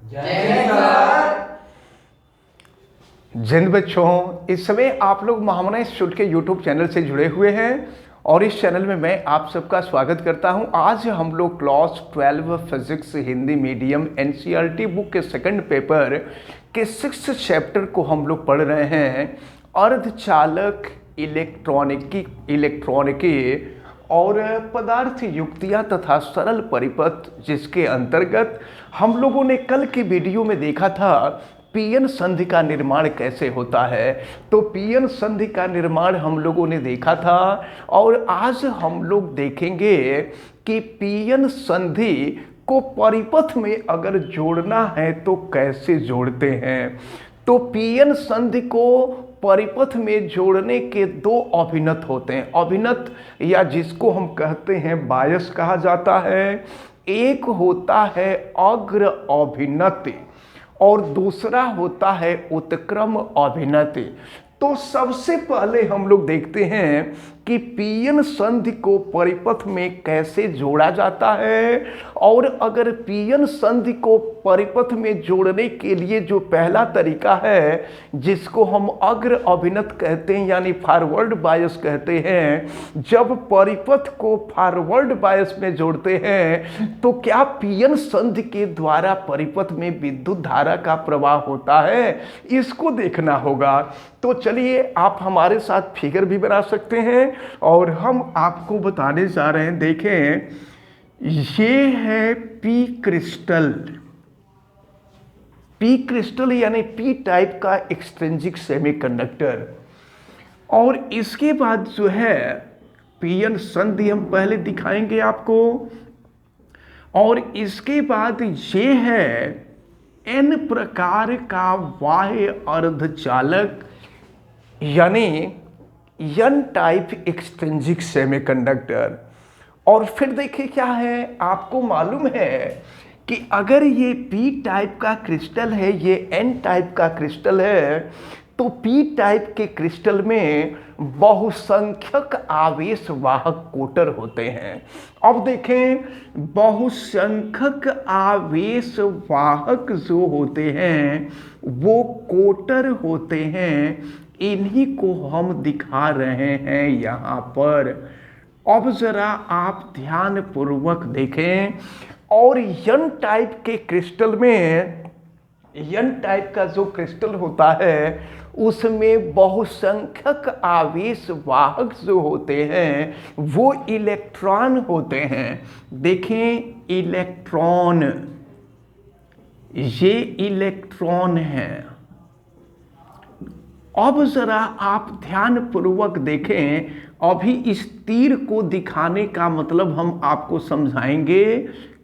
जय सर। जिन बच्चों, इस समय आप लोग महामना इंस्टीट्यूट के यूट्यूब चैनल से जुड़े हुए हैं और इस चैनल में मैं आप सबका स्वागत करता हूं। आज हम लोग class 12 physics Hindi medium NCERT book के सेकंड पेपर के 6th चैप्टर को हम लोग पढ़ रहे हैं। अर्धचालक, इलेक्ट्रॉनिकी और पदार्थ युक्तियाँ तथा सरल परिपथ, जिसके अंतर्गत हम लोगों ने कल की वीडियो में देखा था पीएन संधि का निर्माण कैसे होता है। तो पीएन संधि का निर्माण हम लोगों ने देखा था और आज हम लोग देखेंगे कि पीएन संधि को परिपथ में अगर जोड़ना है तो कैसे जोड़ते हैं। तो पीएन संधि को परिपथ में जोड़ने के दो अभिनत होते हैं। अभिनत या जिसको हम कहते हैं बायस कहा जाता है। एक होता है अग्र अभिनति और दूसरा होता है उत्क्रम अभिनति। तो सबसे पहले हम लोग देखते हैं कि पीएन संधि को परिपथ में कैसे जोड़ा जाता है। और अगर पीएन संधि को परिपथ में जोड़ने के लिए जो पहला तरीका है, जिसको हम अग्र अभिनत कहते हैं यानी फॉरवर्ड बायस कहते हैं, जब परिपथ को फॉरवर्ड बायस में जोड़ते हैं तो क्या पीएन संधि के द्वारा परिपथ में विद्युत धारा का प्रवाह होता है, इसको देखना होगा। तो चलिए आप हमारे साथ फिगर भी बना सकते हैं और हम आपको बताने जा रहे हैं। देखें, ये है पी क्रिस्टल। पी क्रिस्टल यानी पी टाइप का एक्सट्रिंसिक सेमीकंडक्टर। और इसके बाद जो है पीएन संधि हम पहले दिखाएंगे आपको। और इसके बाद ये है एन प्रकार का बाह्य अर्धचालक यानी एन टाइप एक्सट्रिंसिक सेमीकंडक्टर। और फिर देखिए क्या है, आपको मालूम है कि अगर ये पी टाइप का क्रिस्टल है, ये एन टाइप का क्रिस्टल है, तो पी टाइप के क्रिस्टल में बहुसंख्यक आवेश वाहक कोटर होते हैं। अब देखें, बहुसंख्यक आवेश वाहक जो होते हैं वो कोटर होते हैं। इन्हीं को हम दिखा रहे हैं यहाँ पर। अब जरा आप ध्यान पूर्वक देखें। और एन टाइप के क्रिस्टल में, एन टाइप का जो क्रिस्टल होता है उसमें बहुसंख्यक आवेश वाहक जो होते हैं वो इलेक्ट्रॉन होते हैं। देखें, इलेक्ट्रॉन, ये इलेक्ट्रॉन है। अब जरा आप ध्यान पूर्वक देखें। अभी इस तीर को दिखाने का मतलब हम आपको समझाएंगे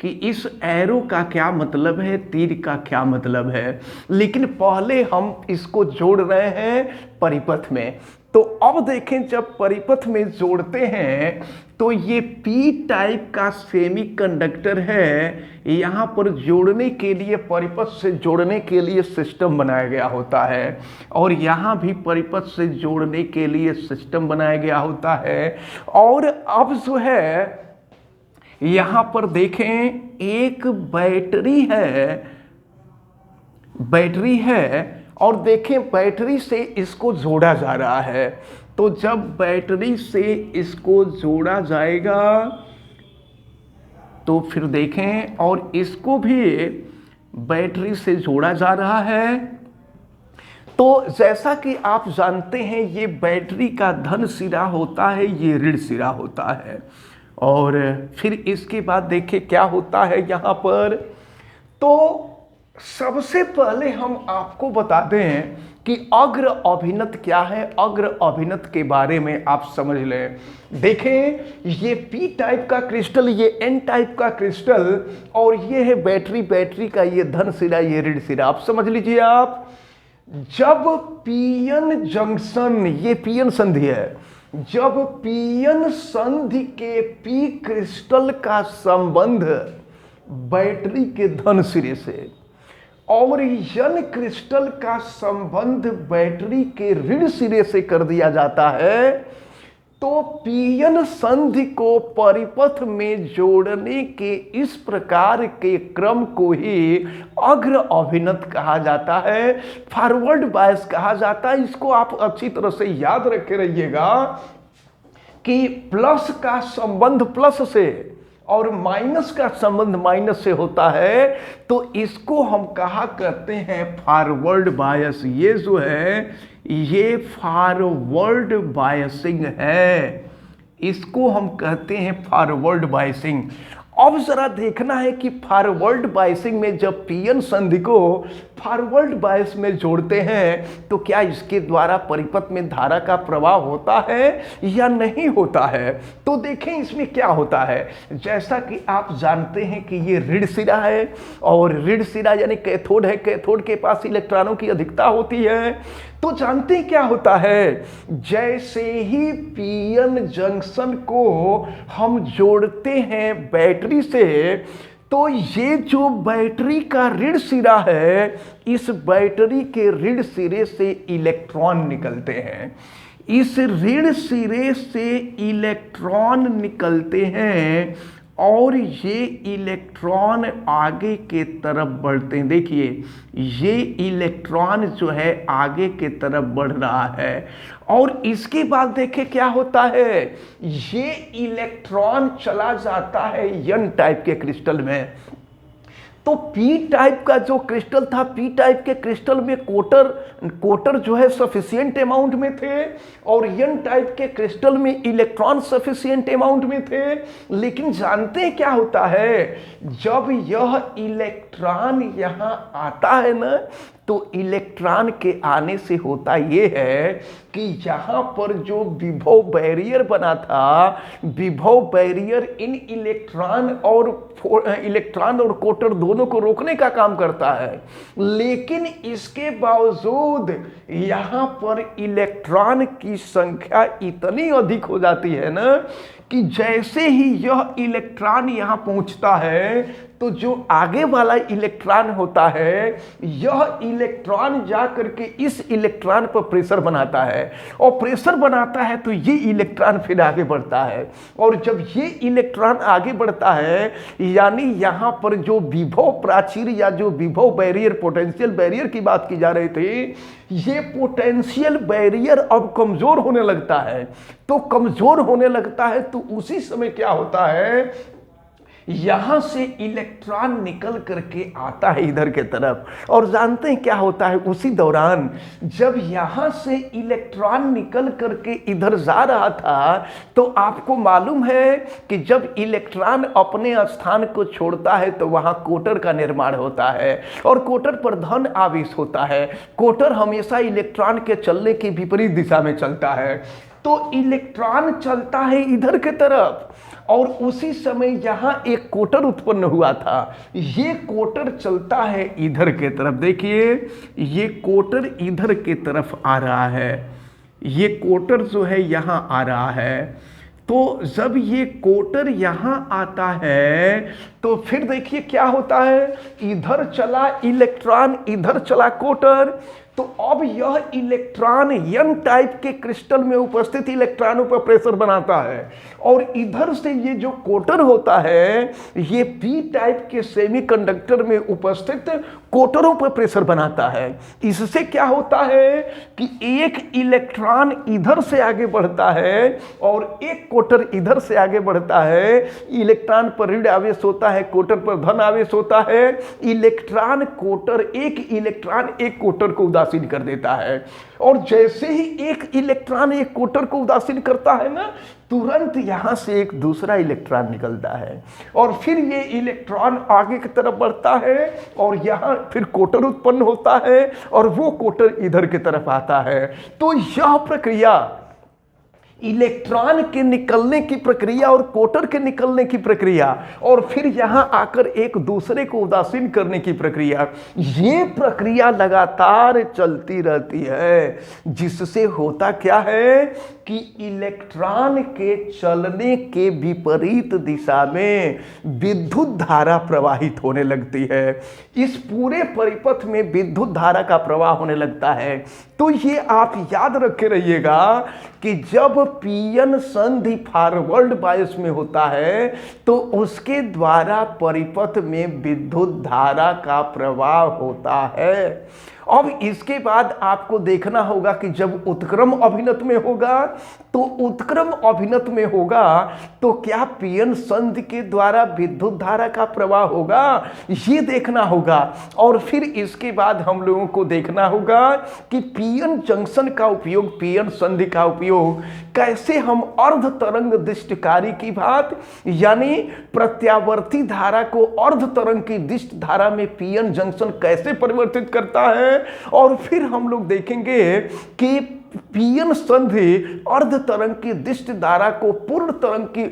कि इस एरो का क्या मतलब है, तीर का क्या मतलब है। लेकिन पहले हम इसको जोड़ रहे हैं परिपथ में। तो अब देखें, जब परिपथ में जोड़ते हैं तो ये पी टाइप का सेमीकंडक्टर है। यहाँ पर जोड़ने के लिए, परिपथ से जोड़ने के लिए सिस्टम बनाया गया होता है और यहाँ भी परिपथ से जोड़ने के लिए सिस्टम बनाया गया होता है। और अब जो है यहाँ पर देखें, एक बैटरी है, बैटरी है। और देखें, बैटरी से इसको जोड़ा जा रहा है। तो जब बैटरी से इसको जोड़ा जाएगा तो फिर देखें, और इसको भी बैटरी से जोड़ा जा रहा है। तो जैसा कि आप जानते हैं, ये बैटरी का धन सिरा होता है, ये ऋण सिरा होता है। और फिर इसके बाद देखिए क्या होता है यहाँ पर। तो सबसे पहले हम आपको बता दें कि अग्र अभिनत क्या है। अग्र अभिनत के बारे में आप समझ लें। देखें, ये पी टाइप का क्रिस्टल, ये एन टाइप का क्रिस्टल, और ये है बैटरी। बैटरी का ये धन सिरा, ये ऋण सिरा। आप समझ लीजिए। आप जब पीएन जंक्शन, ये पीएन संधि है, जब पीएन संधि के पी क्रिस्टल का संबंध बैटरी के धन सिरे से और एन क्रिस्टल का संबंध बैटरी के ऋण सिरे से कर दिया जाता है, तो पीएन संधि को परिपथ में जोड़ने के इस प्रकार के क्रम को ही अग्र अभिनत कहा जाता है, फॉरवर्ड बायस कहा जाता है। इसको आप अच्छी तरह से याद रखे रहिएगा कि प्लस का संबंध प्लस से और माइनस का संबंध माइनस से होता है, तो इसको हम कहा करते हैं फॉरवर्ड बायस। ये जो है ये फॉरवर्ड बायसिंग है, इसको हम कहते हैं फॉरवर्ड बायसिंग। अब जरा देखना है कि फॉरवर्ड बायसिंग में जब पीएन संधि को फॉरवर्ड बायस में जोड़ते हैं तो क्या इसके द्वारा परिपथ में धारा का प्रवाह होता है या नहीं होता है। तो देखें इसमें क्या होता है। जैसा कि आप जानते हैं कि ये ऋण सिरा है और ऋण सिरा यानी कैथोड है, कैथोड के पास इलेक्ट्रॉनों की अधिकता होती है। तो जानते हैं क्या होता है, जैसे ही पीएन जंक्शन को हम जोड़ते हैं बैटरी से, तो ये जो बैटरी का ऋण सिरा है, इस बैटरी के ऋण सिरे से इलेक्ट्रॉन निकलते हैं। इस ऋण सिरे से इलेक्ट्रॉन निकलते हैं और ये इलेक्ट्रॉन आगे के तरफ बढ़ते हैं। देखिए ये इलेक्ट्रॉन जो है आगे के तरफ बढ़ रहा है और इसके बाद देखें क्या होता है, ये इलेक्ट्रॉन चला जाता है एन टाइप के क्रिस्टल में। तो पी टाइप का जो क्रिस्टल था, पी टाइप के क्रिस्टल में कोटर जो है सफिशिएंट अमाउंट में थे और एन टाइप के क्रिस्टल में इलेक्ट्रॉन सफिशिएंट अमाउंट में थे। लेकिन जानते हैं क्या होता है, जब यह इलेक्ट्रॉन यहां आता है ना, तो इलेक्ट्रॉन के आने से होता यह है कि यहां पर जो विभव बैरियर बना था, विभव बैरियर इन इलेक्ट्रॉन और कोटर दोनों को रोकने का काम करता है। लेकिन इसके बावजूद यहां पर इलेक्ट्रॉन की संख्या इतनी अधिक हो जाती है ना कि जैसे ही यह इलेक्ट्रॉन यहां पहुंचता है तो जो आगे वाला इलेक्ट्रॉन होता है, यह इलेक्ट्रॉन जा करके इस इलेक्ट्रॉन पर प्रेशर बनाता है और प्रेशर बनाता है तो ये इलेक्ट्रॉन फिर आगे बढ़ता है। और जब ये इलेक्ट्रॉन आगे बढ़ता है, यानी यहाँ पर जो विभव प्राचीर या जो विभव बैरियर, पोटेंशियल बैरियर की बात की जा रही थी, ये पोटेंशियल बैरियर अब कमजोर होने लगता है। तो कमजोर होने लगता है तो उसी समय क्या होता है, यहां से इलेक्ट्रॉन निकल करके आता है इधर के तरफ। और जानते हैं क्या होता है, उसी दौरान जब यहां से इलेक्ट्रॉन निकल करके इधर जा रहा था, तो आपको मालूम है कि जब इलेक्ट्रॉन अपने स्थान को छोड़ता है तो वहां कोटर का निर्माण होता है और कोटर पर धन आवेश होता है। कोटर हमेशा इलेक्ट्रॉन के चलने की विपरीत दिशा में चलता है। तो इलेक्ट्रॉन चलता है इधर के तरफ और उसी समय यहां एक कोटर उत्पन्न हुआ था। ये कोटर चलता है इधर के तरफ। देखिए ये कोटर इधर के तरफ आ रहा है, ये कोटर जो है यहां आ रहा है। तो जब ये कोटर यहां आता है तो फिर देखिए क्या होता है, इधर चला इलेक्ट्रॉन, इधर चला कोटर। तो अब यह इलेक्ट्रॉन एन टाइप के क्रिस्टल में उपस्थित इलेक्ट्रॉनों पर प्रेशर बनाता है और इधर से ये जो कोटर होता है, ये पी टाइप के सेमीकंडक्टर में उपस्थित कोटरों पर प्रेशर बनाता है। इससे क्या होता है कि एक इलेक्ट्रॉन इधर से आगे बढ़ता है और एक कोटर इधर से आगे बढ़ता है। इलेक्ट्रॉन पर ऋण आवेश होता है, कोटर पर धन आवेश होता है। इलेक्ट्रॉन कोटर, एक इलेक्ट्रॉन एक कोटर को उदासीन कर देता है और जैसे ही एक इलेक्ट्रॉन एक कोटर को उदासीन करता है ना, तुरंत यहां से एक दूसरा इलेक्ट्रॉन निकलता है और फिर ये इलेक्ट्रॉन आगे की तरफ बढ़ता है और यहां फिर कोटर उत्पन्न होता है और वो कोटर इधर की तरफ आता है। तो यह प्रक्रिया, इलेक्ट्रॉन के निकलने की प्रक्रिया और कोटर के निकलने की प्रक्रिया और फिर यहां आकर एक दूसरे को उदासीन करने की प्रक्रिया, ये प्रक्रिया लगातार चलती रहती है। जिससे होता क्या है कि इलेक्ट्रॉन के चलने के विपरीत दिशा में विद्युत धारा प्रवाहित होने लगती है। इस पूरे परिपथ में विद्युत धारा का प्रवाह होने लगता है। तो ये आप याद रखे रहिएगा कि जब पीएन संधि फॉरवर्ड बायस में होता है तो उसके द्वारा परिपथ में विद्युत धारा का प्रवाह होता है। अब इसके बाद आपको देखना होगा कि जब उत्क्रम अभिनत में होगा तो उत्क्रम अभिनत में होगा तो क्या पीएन संधि के द्वारा विद्युत धारा का प्रवाह होगा, ये देखना होगा। और फिर इसके बाद हम लोगों को देखना होगा कि पीएन जंक्शन का उपयोग, पीएन संधि का उपयोग कैसे हम अर्ध तरंग दिष्टकारी की भांति, यानी प्रत्यावर्ती धारा को अर्ध तरंग की दिष्ट धारा में पीएन जंक्शन कैसे परिवर्तित करता है। और फिर हम लोग देखेंगे कि पीएन संधि अर्ध तरंग की दिष्ट धारा को पूर्ण तरंग की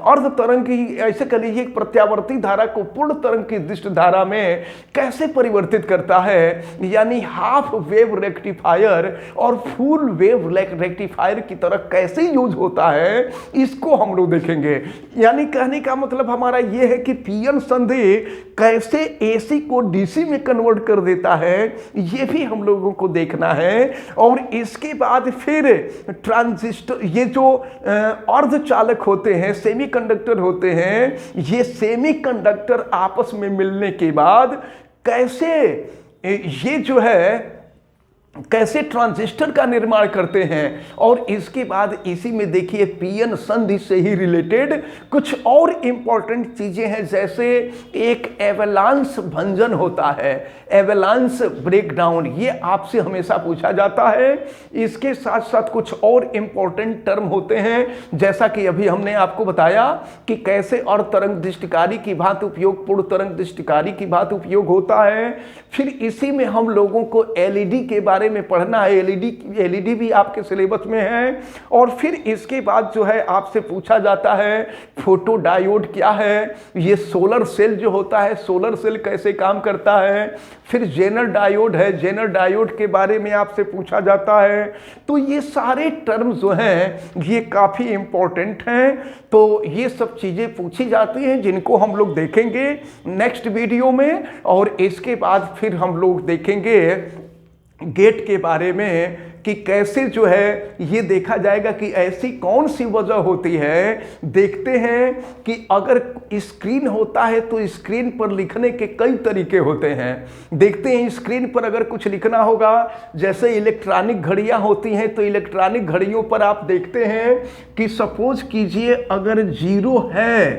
अर्ध तरंग की, ऐसे कह लीजिए प्रत्यावर्ती धारा को पूर्ण तरंग की दिष्ट धारा में कैसे परिवर्तित करता है, यानी हाफ वेव रेक्टिफायर और फुल वेव रेक्टिफायर की तरह कैसे यूज होता है, इसको हम लोग देखेंगे। यानी कहने का मतलब हमारा यह है कि पीएन संधि कैसे एसी को डीसी में कन्वर्ट कर देता है, यह भी हम लोगों को देखना है। और इसके बाद फिर ट्रांजिस्टर, ये जो अर्धचालक होते हैं, सेमीकंडक्टर होते हैं, ये सेमीकंडक्टर आपस में मिलने के बाद कैसे ये जो है कैसे ट्रांजिस्टर का निर्माण करते हैं। और इसके बाद इसी में देखिए पीएन संधि से ही रिलेटेड कुछ और इंपॉर्टेंट चीजें हैं, जैसे एक एवलांस भंजन होता है, एवलांस ब्रेकडाउन, ये आपसे हमेशा पूछा जाता है। इसके साथ साथ कुछ और इंपॉर्टेंट टर्म होते हैं, जैसा कि अभी हमने आपको बताया कि कैसे अर्ध तरंग दृष्टिकारी की भांति उपयोग, पूर्ण तरंग दृष्टिकारी की भांति उपयोग होता है। फिर इसी में हम लोगों को एलईडी के बारे में पढ़ना है, एलईडी भी आपके सिलेबस में है। और फिर इसके बाद जो है आपसे पूछा जाता है फोटो डायोड क्या है, ये सोलर सेल जो होता है, सोलर सेल कैसे काम करता है। फिर जेनर डायोड है, जेनर डायोड के बारे में आपसे पूछा जाता है। तो ये सारे टर्म जो हैं ये काफी इंपॉर्टेंट हैं, तो ये सब चीजें पूछी जाती हैं जिनको हम लोग देखेंगे नेक्स्ट वीडियो में। और इसके बाद फिर हम लोग देखेंगे गेट के बारे में कि कैसे जो है ये देखा जाएगा कि ऐसी कौन सी वजह होती है। देखते हैं कि अगर स्क्रीन होता है तो स्क्रीन पर लिखने के कई तरीके होते हैं। देखते हैं स्क्रीन पर अगर कुछ लिखना होगा, जैसे इलेक्ट्रॉनिक घड़ियां होती हैं, तो इलेक्ट्रॉनिक घड़ियों पर आप देखते हैं कि सपोज कीजिए अगर 0 है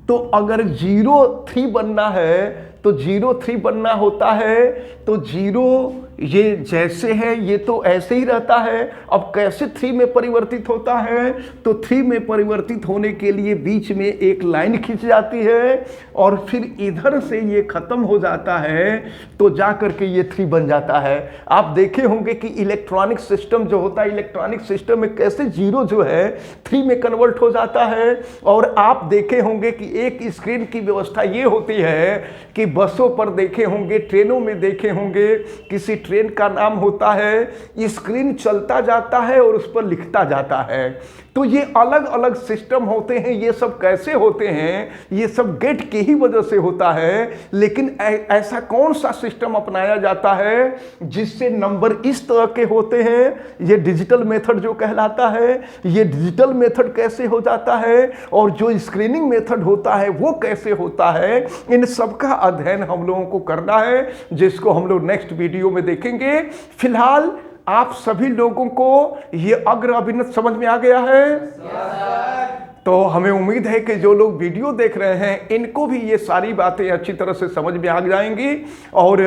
तो अगर 03 बनना है तो 03 बनना होता है, तो 0 ये जैसे है ये तो ऐसे ही रहता है। अब कैसे 3 में परिवर्तित होता है, तो 3 में परिवर्तित होने के लिए बीच में एक लाइन खींच जाती है और फिर इधर से ये खत्म हो जाता है, तो जा करके ये 3 बन जाता है। आप देखे होंगे कि इलेक्ट्रॉनिक सिस्टम जो होता है, इलेक्ट्रॉनिक सिस्टम में कैसे 0 जो है 3 में कन्वर्ट हो जाता है। और आप देखे होंगे कि एक स्क्रीन की व्यवस्था ये होती है कि बसों पर देखे होंगे, ट्रेनों में देखे होंगे, किसी ट्रेन का नाम होता है, स्क्रीन चलता जाता है और उस पर लिखता जाता है। तो ये अलग अलग सिस्टम होते हैं। ये सब कैसे होते हैं, ये सब गेट की ही वजह से होता है। लेकिन ऐसा कौन सा सिस्टम अपनाया जाता है जिससे नंबर इस तरह के होते हैं, ये डिजिटल मेथड जो कहलाता है। ये डिजिटल मेथड कैसे हो जाता है और जो स्क्रीनिंग मेथड होता है वो कैसे होता है, इन सब का अध्ययन हम लोगों को करना है, जिसको हम लोग नेक्स्ट वीडियो में देखेंगे। फिलहाल आप सभी लोगों को ये अग्र अभिनत समझ में आ गया है? तो हमें उम्मीद है कि जो लोग वीडियो देख रहे हैं इनको भी ये सारी बातें अच्छी तरह से समझ में आ जाएंगी। और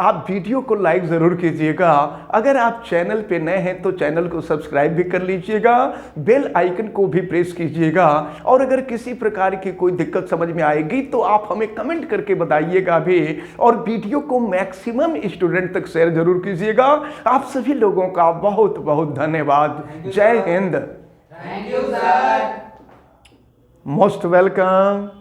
आप वीडियो को लाइक ज़रूर कीजिएगा। अगर आप चैनल पे नए हैं तो चैनल को सब्सक्राइब भी कर लीजिएगा, बेल आइकन को भी प्रेस कीजिएगा। और अगर किसी प्रकार की कोई दिक्कत समझ में आएगी तो आप हमें कमेंट करके बताइएगा भी। और वीडियो को मैक्सिमम स्टूडेंट तक शेयर जरूर कीजिएगा। आप सभी लोगों का बहुत बहुत धन्यवाद। जय Hind. Thank you sir. Most welcome.